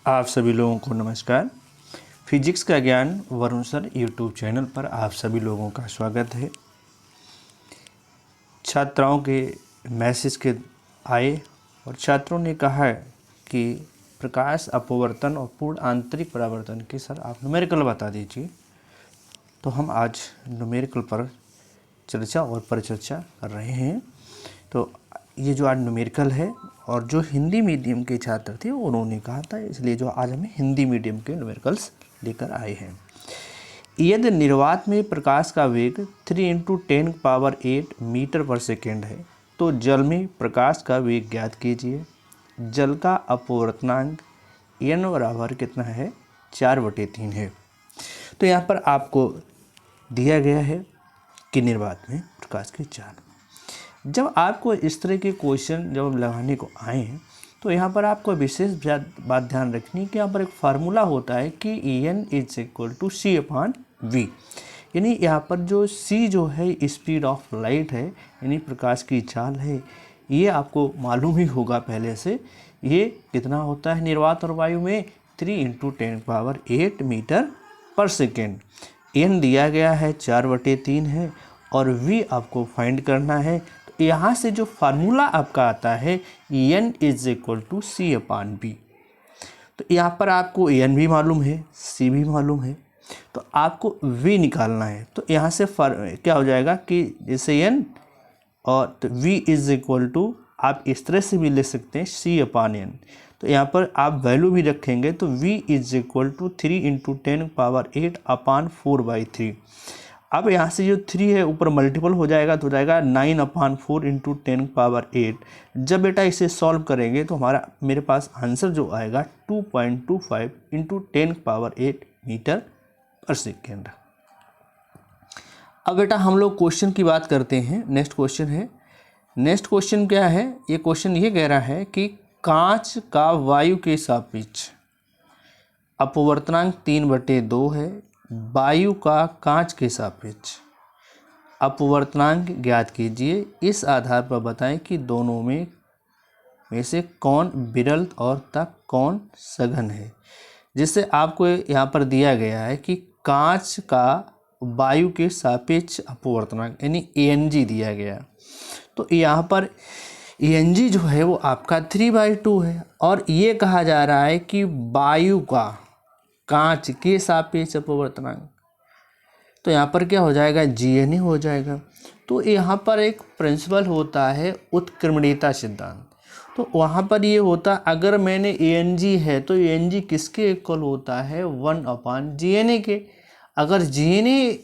आप सभी लोगों को नमस्कार। फिजिक्स का ज्ञान वरुण सर यूट्यूब चैनल पर आप सभी लोगों का स्वागत है। छात्राओं के मैसेज के आए और छात्रों ने कहा कि प्रकाश अपवर्तन और पूर्ण आंतरिक परावर्तन के सर आप न्यूमेरिकल बता दीजिए। तो हम आज न्यूमेरिकल पर चर्चा और परिचर्चा कर रहे हैं। तो ये जो आज न्यूमेरिकल है और जो हिंदी मीडियम के छात्र थे उन्होंने कहा था, इसलिए जो आज हमें हिंदी मीडियम के न्यूमेरिकल्स लेकर आए हैं। यदि निर्वात में प्रकाश का वेग 3 × 10⁸ मीटर पर सेकेंड है तो जल में प्रकाश का वेग ज्ञात कीजिए। जल का अपवर्तनांक n बराबर कितना है, 4/3 है। तो यहाँ पर आपको दिया गया है कि निर्वात में प्रकाश की चाल। जब आपको इस तरह के क्वेश्चन जब लगाने को आए हैं तो यहाँ पर आपको विशेष बात ध्यान रखनी कि यहाँ पर एक फार्मूला होता है कि En = c/v। यानी यहाँ पर जो c जो है स्पीड ऑफ लाइट है, यानी प्रकाश की चाल है, ये आपको मालूम ही होगा पहले से। ये कितना होता है निर्वात और वायु में, 3 × 10⁸ मीटर पर सेकेंड। n दिया गया है 4/3 है और v आपको फाइंड करना है। तो यहाँ से जो फार्मूला आपका आता है n = c/v। तो यहाँ पर आपको n भी मालूम है, c भी मालूम है, तो आपको v निकालना है। तो यहाँ से क्या हो जाएगा कि जैसे n और तो v आप इस तरह से भी ले सकते हैं c/n। तो यहाँ पर आप वैल्यू भी रखेंगे तो v = 3 × 10⁸/4/3। अब यहाँ से जो 3 है ऊपर मल्टीपल हो जाएगा तो हो जाएगा 9/4 × 10⁸। जब बेटा इसे सॉल्व करेंगे तो मेरे पास आंसर जो आएगा 2.25 × 10⁸ मीटर पर सेकेंड। अब बेटा हम लोग क्वेश्चन की बात करते हैं। नेक्स्ट क्वेश्चन है। नेक्स्ट क्वेश्चन क्या है, ये क्वेश्चन ये कह रहा है कि कांच का वायु के सापेक्ष अपवर्तनांक 3/2 है। वायु का कांच के सापेक्ष अपवर्तनांक ज्ञात कीजिए। इस आधार पर बताएं कि दोनों में से कौन विरल और तक कौन सघन है। जिससे आपको यहाँ पर दिया गया है कि कांच का वायु के सापेक्ष अपवर्तनांक यानी Ang दिया गया। तो यहाँ पर Ang जो है वो आपका 3/2 है और ये कहा जा रहा है कि वायु का कांच के सापेक्ष अपवर्तनांक, तो यहाँ पर क्या हो जाएगा, Gna हो जाएगा। तो यहाँ पर एक प्रिंसिपल होता है उत्क्रमणीयता सिद्धांत। तो वहाँ पर ये होता, अगर मैंने Ang है तो Ang किसके इक्वल होता है, 1/Gna के। अगर Gna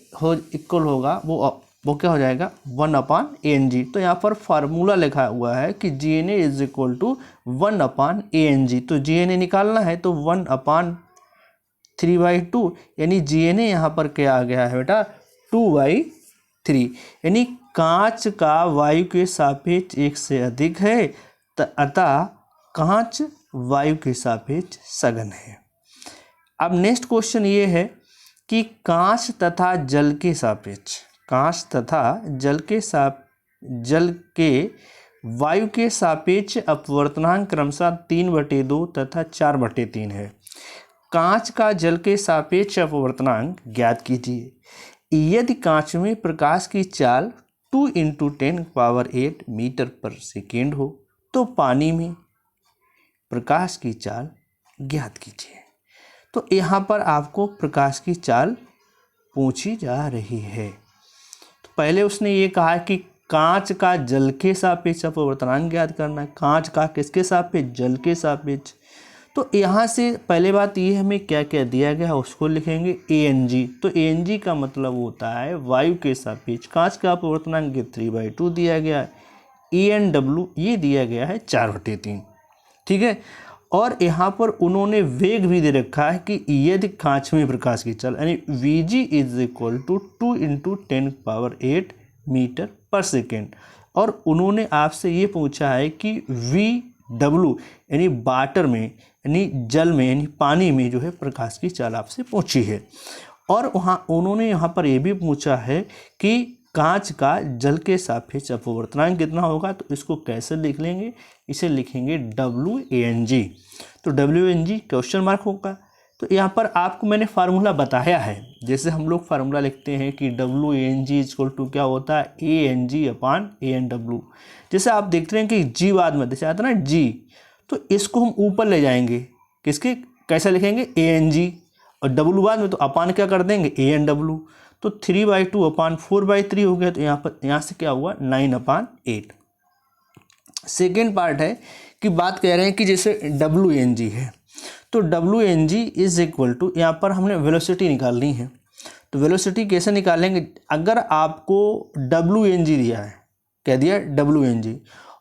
इक्वल होगा वो क्या हो जाएगा, 1/Ang। तो यहाँ पर फार्मूला लिखा हुआ है कि Gna = 1/Ang। तो Gna निकालना है तो 1/3/2 यानी Gna यहाँ पर क्या आ गया है बेटा, 2/3। यानी कांच का वायु के सापेक्ष 1 से अधिक है, अतः कांच वायु के सापेक्ष सघन है। अब नेक्स्ट क्वेश्चन ये है कि कांच तथा जल के सापेक्ष, कांच तथा जल के वायु के सापेक्ष अपवर्तनांक क्रमशः 3/2 तथा 4/3 है। कांच का जल के सापेक्ष अपवर्तनांक ज्ञात कीजिए। यदि कांच में प्रकाश की चाल 2 × 10⁸ मीटर पर सेकेंड हो तो पानी में प्रकाश की चाल ज्ञात कीजिए। तो यहाँ पर आपको प्रकाश की चाल पूछी जा रही है। तो पहले उसने ये कहा कि कांच का जल के सापेक्ष अपवर्तनांक ज्ञात करना है। कांच का किसके सापेक्ष, जल के सापेक्ष। तो यहाँ से पहले बात ये हमें क्या क्या दिया गया है उसको लिखेंगे Ang। तो Ang का मतलब होता है वायु के सापेक्ष कांच का अपवर्तनांक 3/2 दिया गया है। Anw ये दिया गया है 4/3, ठीक है। और यहाँ पर उन्होंने वेग भी दे रखा है कि यदि कांच में प्रकाश की चाल यानी Vg = 2 × 10⁸ मीटर पर सेकेंड। और उन्होंने आपसे ये पूछा है कि Vw यानी वाटर में यानी जल में यानी पानी में जो है प्रकाश की चाल आपसे पूछी है। और वहाँ उन्होंने यहाँ पर ये भी पूछा है कि कांच का जल के सापेक्ष अपवर्तनांक कितना होगा। तो इसको कैसे लिख लेंगे, इसे लिखेंगे WAng। तो WNG क्वेश्चन मार्क होगा। तो यहाँ पर आपको मैंने फार्मूला बताया है, जैसे हम लोग फार्मूला लिखते हैं कि WANG इक्वल टू क्या होता है ANG अपान ANW। जैसे आप देखते हैं कि G बाद में जैसे आता है ना G, तो इसको हम ऊपर ले जाएंगे, किसके कैसे लिखेंगे ANG, और W बाद में तो अपान क्या कर देंगे ANW। तो 3/2 अपान 4/3 हो गया। तो यहाँ से क्या हुआ 9/8। सेकेंड पार्ट है कि बात कह रहे हैं कि जैसे WNG है, तो WNG इज इक्वल टू, यहाँ पर हमने वेलोसिटी निकालनी है। तो वेलोसिटी कैसे निकालेंगे, अगर आपको WNG दिया है, क्या दिया WNG,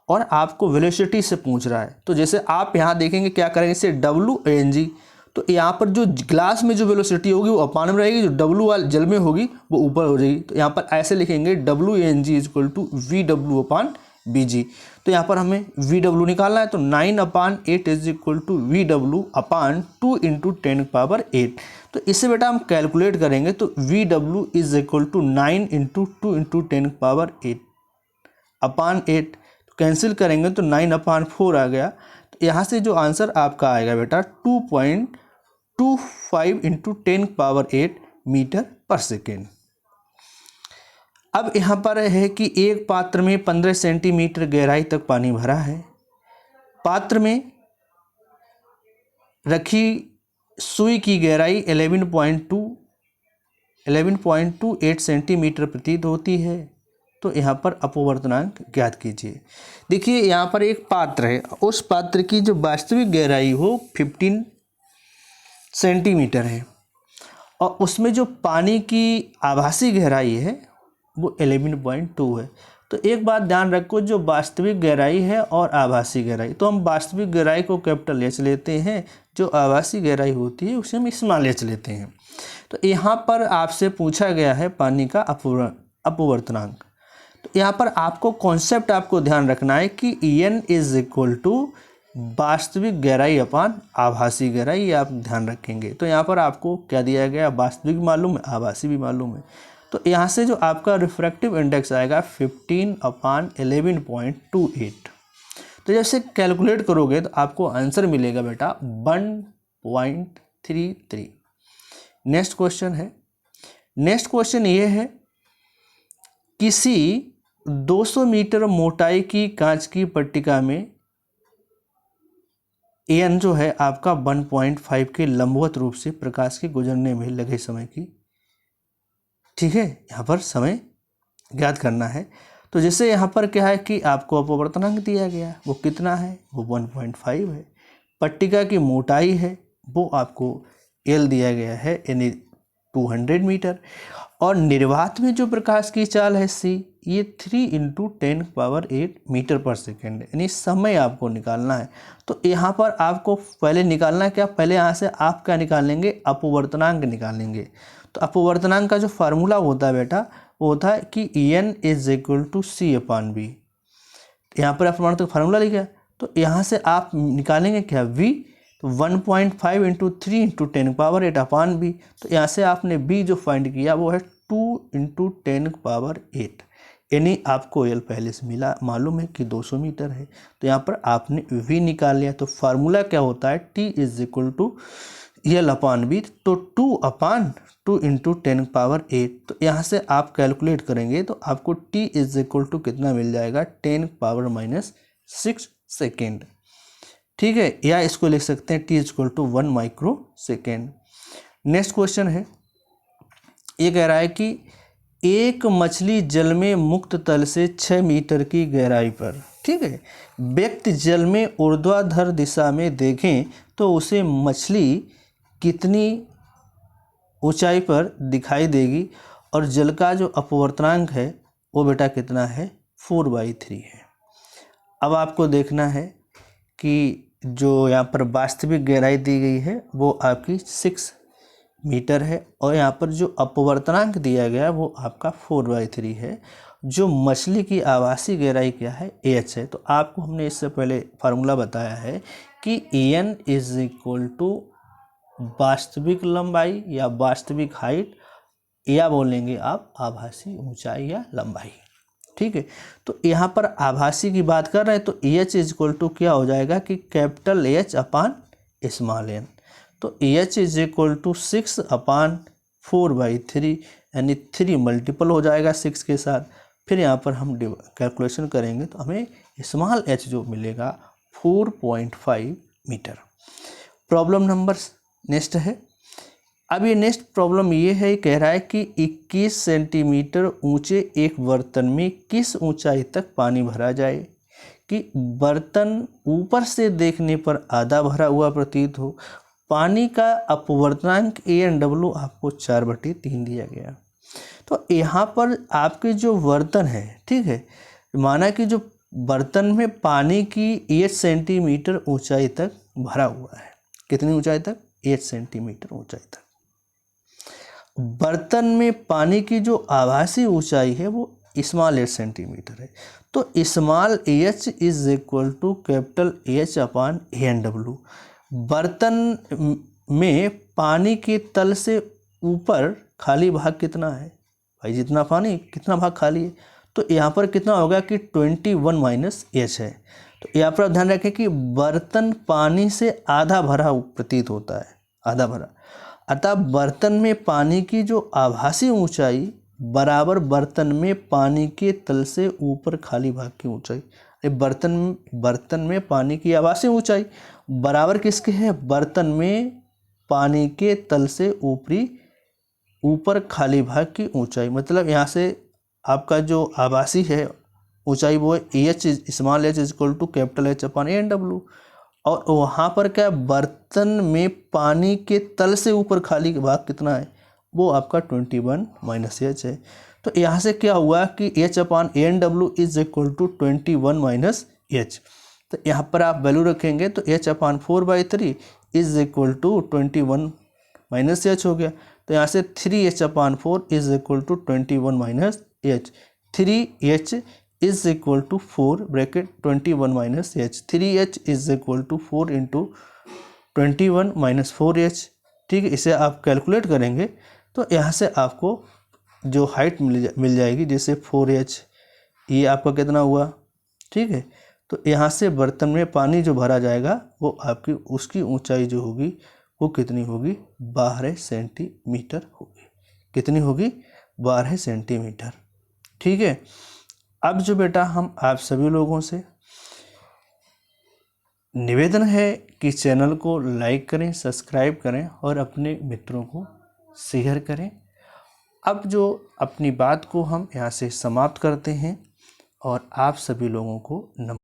और आपको वेलोसिटी से पूछ रहा है, तो जैसे आप यहाँ देखेंगे क्या करेंगे, इसे WNG, तो यहाँ पर जो ग्लास में जो वेलोसिटी होगी वो अपान में रहेगी, जो W वाले जल में होगी वो ऊपर हो जाएगी। तो यहाँ पर ऐसे लिखेंगे WNG is equal to VW upon BG। तो यहाँ पर हमें VW निकालना है, तो 9/8 is equal to VW upon 2 into 10⁸। तो इससे बेटा हम कैलकुलेट करेंगे, तो VW is equal to 9 into 2 into 10⁸ upon 8। तो कैंसिल करेंगे तो 9/4 आ गया। तो यहाँ से जो आंसर आपका आएगा बेटा 2.25 इंटू 10⁸ मीटर पर सेकेंड। अब यहाँ पर है कि एक पात्र में 15 सेंटीमीटर गहराई तक पानी भरा है। पात्र में रखी सुई की गहराई 11.28 सेंटीमीटर प्रतीत होती है। तो यहाँ पर अपवर्तनांक ज्ञात कीजिए। देखिए यहाँ पर एक पात्र है, उस पात्र की जो वास्तविक गहराई हो 15 सेंटीमीटर है, और उसमें जो पानी की आभासी गहराई है वो 11.2 है। तो एक बात ध्यान रखो, जो वास्तविक गहराई है और आभासी गहराई, तो हम वास्तविक गहराई को कैपिटल H लेते हैं, जो आभासी गहराई होती है उसे हम स्मॉल h लेते हैं। तो यहाँ पर आपसे पूछा गया है पानी का अपवर्तनांक। तो यहाँ पर आपको कॉन्सेप्ट आपको ध्यान रखना है कि EN इज इक्वल टू वास्तविक गहराई अपान आभासी गहराई, ये आप ध्यान रखेंगे। तो यहाँ पर आपको क्या दिया गया, वास्तविक मालूम है, आभासी भी मालूम है। तो यहाँ से जो आपका रिफ्रैक्टिव इंडेक्स आएगा 15/11.28। तो जब से कैलकुलेट करोगे तो आपको आंसर मिलेगा बेटा 1.33। नेक्स्ट क्वेश्चन है, नेक्स्ट क्वेश्चन ये है, किसी 200 मीटर मोटाई की कांच की पट्टिका में AN जो है आपका 1.5 के लंबवत रूप से प्रकाश के गुजरने में लगे समय की, ठीक है, यहाँ पर समय ज्ञात करना है। तो जैसे यहाँ पर क्या है कि आपको अपवर्तनांक दिया गया, वो कितना है, वो 1.5 है। पट्टिका की मोटाई है वो आपको L दिया गया है, यानी 200 मीटर, और निर्वात में जो प्रकाश की चाल है C, ये 3 इंटू 10⁸ मीटर पर सेकेंड, यानी समय आपको निकालना है। तो यहाँ पर आपको पहले निकालना है क्या, पहले यहाँ से आप क्या निकालेंगे, अपवर्तनांक निकालेंगे। तो अपवर्तनांक का जो फार्मूला होता है बेटा, वो होता है कि EN is equal to C/V। यहाँ पर अपवर्तनांक का फार्मूला लिखा है, तो यहाँ से आप निकालेंगे क्या V, तो 1.5 इंटू 3 इंटू 10⁸ अपान B। तो यहाँ से आपने B जो फाइंड किया वो है 2 इंटू 10⁸, यानी आपको L पहले से मिला मालूम है कि 200 मीटर है। तो यहाँ पर आपने V निकाल लिया। तो फार्मूला क्या होता है, T is equal to L/B। तो 2/2 इंटू 10⁸। तो यहाँ से आप कैलकुलेट करेंगे तो आपको T इज इक्वल टू कितना मिल जाएगा, 10⁻⁻6 सेकेंड, ठीक है, या इसको लिख सकते हैं T is equal to 1 micro second. Next question है, ये कह रहा है कि एक मछली जल में मुक्त तल से 6 मीटर की गहराई पर, ठीक है, व्यक्ति जल में ऊर्ध्वाधर दिशा में देखें तो उसे मछली कितनी ऊंचाई पर दिखाई देगी, और जल का जो अपवर्तनांक है वो बेटा कितना है, 4/3 है। अब आपको देखना है कि जो यहाँ पर वास्तविक गहराई दी गई है वो आपकी 6 मीटर है, और यहाँ पर जो अपवर्तनांक दिया गया वो आपका 4/3 है। जो मछली की आभासी गहराई क्या है, AH है। तो आपको हमने इससे पहले फार्मूला बताया है कि EN इज इक्वल टू वास्तविक लंबाई या वास्तविक हाइट, या बोलेंगे आप आभासी ऊंचाई या लंबाई, ठीक है। तो यहाँ पर आभासी की बात कर रहे हैं तो AH इज इक्वल टू क्या हो जाएगा कि कैपिटल H/L स्मॉल एन। तो एच इज इक्वल टू 6/4/3 यानी 3 मल्टीपल हो जाएगा 6 के साथ। फिर यहाँ पर हम कैलकुलेशन करेंगे तो हमें स्मॉल एच जो मिलेगा 4.5 मीटर। प्रॉब्लम नंबर नेक्स्ट है। अब ये नेक्स्ट प्रॉब्लम ये है, कह रहा है कि 21 सेंटीमीटर ऊंचे एक बर्तन में किस ऊंचाई तक पानी भरा जाए कि बर्तन ऊपर से देखने पर आधा भरा हुआ प्रतीत हो। पानी का अपवर्तनांक ANW आपको 4/3 दिया गया। तो यहाँ पर आपके जो बर्तन है, ठीक है, माना कि जो बर्तन में पानी की 8 सेंटीमीटर ऊंचाई तक भरा हुआ है। कितनी ऊंचाई तक? 8 सेंटीमीटर ऊंचाई तक। बर्तन में पानी की जो आभासी ऊंचाई है वो स्मॉल 8 सेंटीमीटर है। तो small H is equal to capital H/ANW। बर्तन में पानी के तल से ऊपर खाली भाग कितना है भाई? जितना पानी कितना भाग खाली है, तो यहाँ पर कितना होगा कि 21 - H है। तो यहाँ पर ध्यान रखें कि बर्तन पानी से आधा भरा प्रतीत होता है, आधा भरा। अतः बर्तन में पानी की जो आभासी ऊंचाई बराबर बर्तन में पानी के तल से ऊपर खाली भाग की ऊंचाई। बर्तन में पानी की आभासी ऊंचाई बराबर किसके है? बर्तन में पानी के तल से ऊपर खाली भाग की ऊंचाई। मतलब यहाँ से आपका जो आभासी है ऊंचाई वो H small H is equal to capital H/ANW। और वहाँ पर क्या, बर्तन में पानी के तल से ऊपर खाली भाग कितना है? वो आपका 21 - H है। तो यहाँ से क्या हुआ कि H/ANW is equal to 21 - H। तो यहाँ पर आप वैल्यू रखेंगे तो H/4/3 is equal to 21 - H हो गया। तो यहाँ से 3H/4 is equal to 21 - H। 3H is equal to 4 bracket 21 - H। 3H is equal to 4 into 21 - 4H। ठीक है, इसे आप कैलकुलेट करेंगे तो यहाँ से आपको जो हाइट मिल जाएगी, जैसे 4H, ये आपका कितना हुआ, ठीक है। तो यहाँ से बर्तन में पानी जो भरा जाएगा वो आपकी उसकी ऊंचाई जो होगी वो कितनी होगी? 12 सेंटीमीटर होगी। कितनी होगी? 12 सेंटीमीटर। ठीक है। अब जो बेटा हम आप सभी लोगों से निवेदन है कि चैनल को लाइक करें, सब्सक्राइब करें और अपने मित्रों को शेयर करें। अब जो अपनी बात को हम यहाँ से समाप्त करते हैं और आप सभी लोगों को नमस्कार।